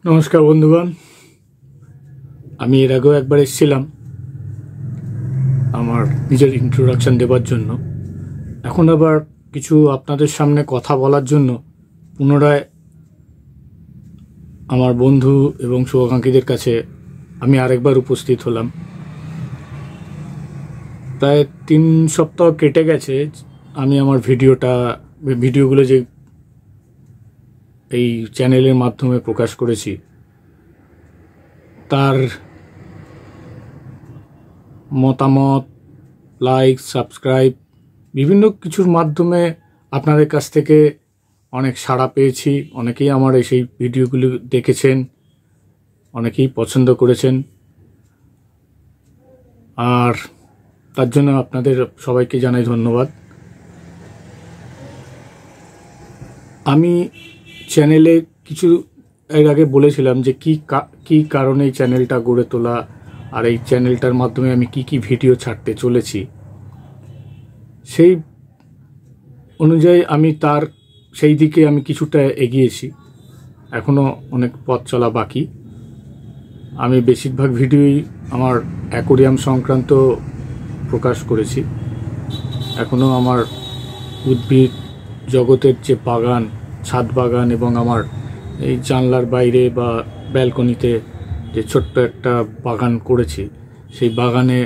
নমস্কার বন্ধুগণ, আমি এর আগেও একবার এসেছিলাম আমার নিজের ইন্ট্রোডাকশন দেবার জন্য। এখন আবার কিছু আপনাদের সামনে কথা বলার জন্য পুনরায় আমার বন্ধু এবং শুভাকাঙ্ক্ষীদের কাছে আমি আরেকবার উপস্থিত হলাম। প্রায় 3 সপ্তাহ কেটে গেছে আমি আমার ভিডিওগুলো যে এই চ্যানেলের মাধ্যমে প্রকাশ করেছি তার মতামত, লাইক, সাবস্ক্রাইব বিভিন্ন কিছুর মাধ্যমে আপনাদের কাছ থেকে অনেক সাড়া পেয়েছি। অনেকেই আমার সেই ভিডিওগুলো দেখেছেন, অনেকেই পছন্দ করেছেন, আর তার জন্য আপনাদের সবাইকে জানাই ধন্যবাদ। আমি চ্যানেলে কিছু এর আগে বলেছিলাম যে কি কারণে এই চ্যানেলটা গড়ে তোলা, আর এই চ্যানেলটার মাধ্যমে আমি কি ভিডিও ছাড়তে চলেছি, সেই অনুযায়ী আমি সেই দিকে আমি কিছুটা এগিয়েছি। এখনও অনেক পথ চলা বাকি। আমি বেশিরভাগ ভিডিওই আমার অ্যাকোরিয়াম সংক্রান্ত প্রকাশ করেছি। এখনও আমার উদ্ভিদ জগতের যে বাগান, ছাদ বাগান এবং আমার এই জানলার বাইরে বা ব্যালকনিতে যে ছোট্ট একটা বাগান করেছি, সেই বাগানে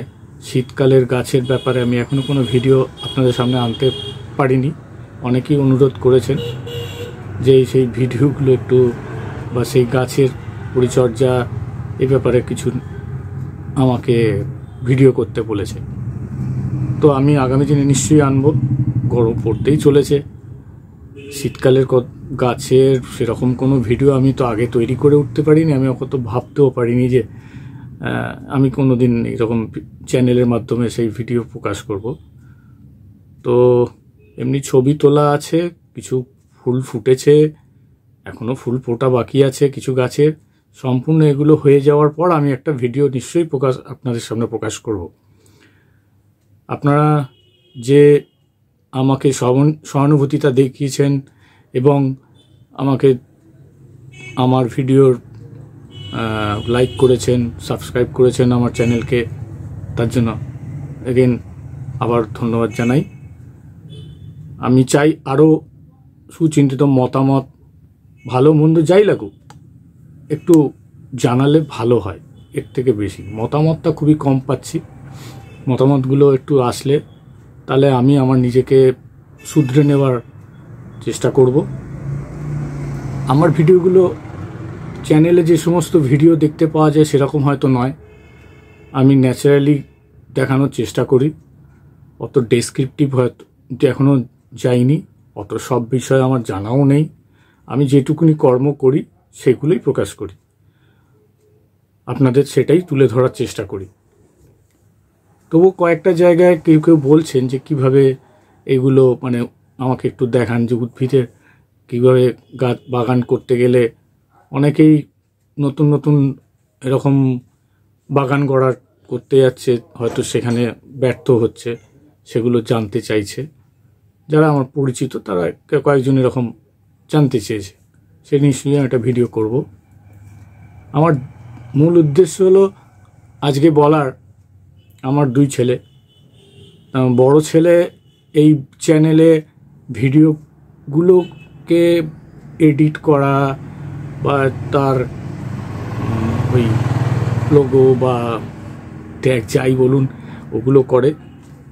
শীতকালের গাছের ব্যাপারে আমি এখনও কোনো ভিডিও আপনাদের সামনে আনতে পারিনি। অনেকেই অনুরোধ করেছেন যে সেই ভিডিওগুলো একটু বা সেই গাছের পরিচর্যা এই ব্যাপারে কিছু আমাকে ভিডিও করতে বলেছে। তো আমি আগামী দিনে নিশ্চয়ই আনবো। গরম পড়তেই চলেছে, শীতকালের গাছের সেরকম কোনো ভিডিও আমি তো আগে তৈরি করে উঠতে পারিনি। আমি অত ভাবতেও পারিনি যে আমি কোনো দিন এরকম চ্যানেলের মাধ্যমে সেই ভিডিও প্রকাশ করব। তো এমনি ছবি তোলা আছে, কিছু ফুল ফুটেছে, এখনও ফুল ফোটা বাকি আছে কিছু গাছের। সম্পূর্ণ এগুলো হয়ে যাওয়ার পর আমি একটা ভিডিও নিশ্চয়ই আপনাদের সামনে প্রকাশ করব। আপনারা যে আমাকে সহানুভূতিটা দেখিয়েছেন এবং আমাকে আমার ভিডিওর লাইক করেছেন, সাবস্ক্রাইব করেছেন আমার চ্যানেলকে, তার জন্য এগেন আবার ধন্যবাদ জানাই। আমি চাই আরও সুচিন্তিত মতামত, ভালো মন্দ যাই লাগুক, একটু জানালে ভালো হয়। এর থেকে বেশি মতামতটা খুবই কম পাচ্ছি। মতামতগুলো একটু আসলে তাহলে আমি আমার নিজেকে শুধরে নেওয়ার চেষ্টা করব। আমার ভিডিওগুলো চ্যানেলে যে সমস্ত ভিডিও দেখতে পাওয়া যায় সেরকম হয়তো নয়। আমি ন্যাচারালি দেখানোর চেষ্টা করি। অত ডেসক্রিপটিভ হয়তো এখনও যাইনি, অত সব বিষয় আমার জানাও নেই। আমি যেটুকুনি কর্ম করি সেগুলোই প্রকাশ করি, আপনাদের সেটাই তুলে ধরার চেষ্টা করি। তবু কয়েকটা জায়গায় কেউ বলছেন যে কিভাবে এগুলো মানে আমাকে একটু দেখান যে উদ্ভিদের কীভাবে গাছ বাগান করতে গেলে অনেকেই নতুন এরকম বাগান করতে যাচ্ছে, হয়তো সেখানে ব্যর্থ হচ্ছে, সেগুলো জানতে চাইছে। যারা আমার পরিচিত তারা কয়েকজন এরকম জানতে চেয়েছে, সে নিশ্চয়ই একটা ভিডিও করব। আমার মূল উদ্দেশ্য হলো আজকে বলার, আমার 2 ছেলে, বড় ছেলে এই চ্যানেলে ভিডিওগুলোকে এডিট করা বা তার ওই লোগো বা ট্যাগ যাই বলুন ওগুলো করে,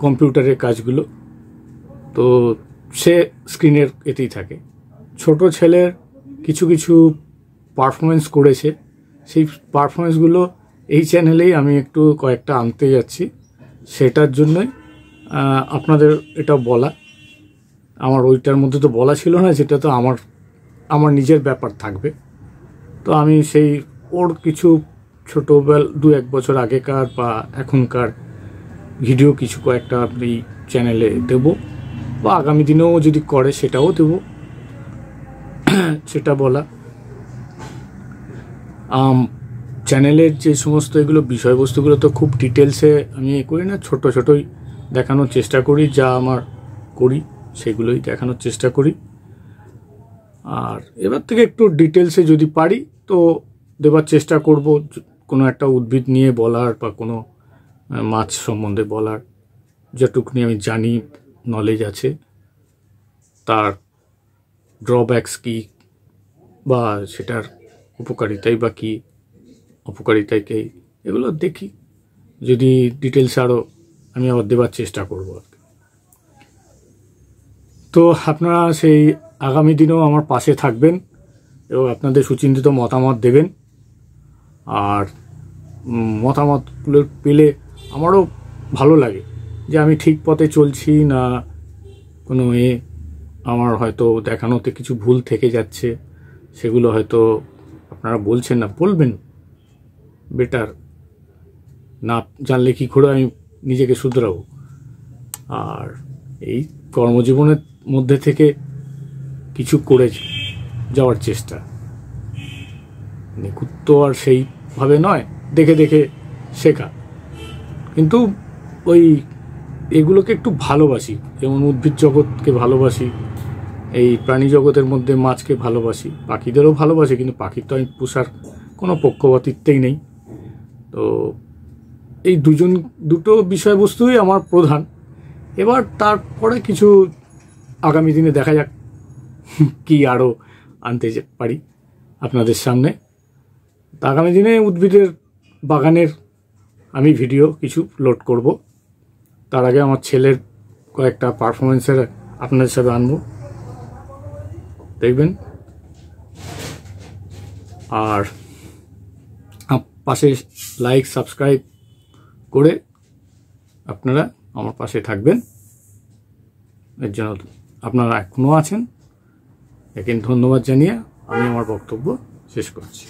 কম্পিউটারের কাজগুলো। তো সে স্ক্রিনের এতেই থাকে। ছোট ছেলের কিছু পারফরমেন্স করেছে, সেই পারফরমেন্সগুলো এই চ্যানেলেই আমি একটু কয়েকটা আনতে যাচ্ছি। সেটার জন্যই আপনাদের এটা বলা। আমার ওইটার মধ্যে তো বলা ছিল না, যেটা তো আমার নিজের ব্যাপার থাকবে। তো আমি সেই ওর কিছু ছোটোবেলা 2-1 বছর আগেকার বা এখনকার ভিডিও কিছু কয়েকটা আপনি চ্যানেলে দেব, বা আগামী দিনেও যদি করে সেটাও দেব, সেটা বলা। চ্যানেলের যে সমস্ত এগুলো বিষয়বস্তুগুলো তো খুব ডিটেলসে আমি করি না, ছোটোই দেখানোর চেষ্টা করি। যা আমার করি সেগুলোই দেখানোর চেষ্টা করি। আর এবার থেকে একটু ডিটেলসে যদি পারি তো দেবার চেষ্টা করব, কোনো একটা উদ্ভিদ নিয়ে বলার বা কোনো মাছ সম্বন্ধে বলার, যতটুকুনি আমি জানি, নলেজ আছে, তার ড্রব্যাকস কী বা সেটার উপকারিতাই বা কী, অপকারিতাই কী, এগুলো দেখি। যদি ডিটেলস আরও আমি আবার দেবার চেষ্টা করব আর কি। তো আপনারা সেই আগামী দিনেও আমার পাশে থাকবেন এবং আপনাদের সুচিন্তিত মতামত দেবেন। আর মতামতগুলো পেলে আমারও ভালো লাগে যে আমি ঠিক পথে চলছি না, কোনো আমার হয়তো দেখানোতে কিছু ভুল থেকে যাচ্ছে, সেগুলো হয়তো আপনারা বলছেন না, বলবেন। বেটার না জানলে কী করে আমি নিজেকে শুধরাবো। আর এই কর্মজীবনের মধ্যে থেকে কিছু করে যাওয়ার চেষ্টা, নিখুঁত তো আর সেইভাবে নয়, দেখে দেখে শেখা। কিন্তু ওই এগুলোকে একটু ভালোবাসি, যেমন উদ্ভিদ জগৎকে ভালোবাসি, এই প্রাণী জগতের মধ্যে মাছকে ভালোবাসি, পাখিদেরও ভালোবাসি, কিন্তু পাখির তো আমি পোষার কোনো পক্ষপাতিত্বই নেই। তো এই দুটো বিষয়বস্তুই আমার প্রধান। এবার তারপরে কিছু আগামী দিনে দেখা যাক কি আরও আনতে পারি আপনাদের সামনে। আগামী দিনে উদ্ভিদের বাগানের আমি ভিডিও কিছু লোড করব। তার আগে আমার ছেলের কয়েকটা পারফরমেন্সের আপনাদের সাথে আনবো, দেখবেন। আর পাশে লাইক সাবস্ক্রাইব করে আপনারা আমার পাশে থাকবেন। এর জন্য আপনারা এখনও আছেন, এখানে ধন্যবাদ জানিয়ে আমি আমার বক্তব্য শেষ করছি।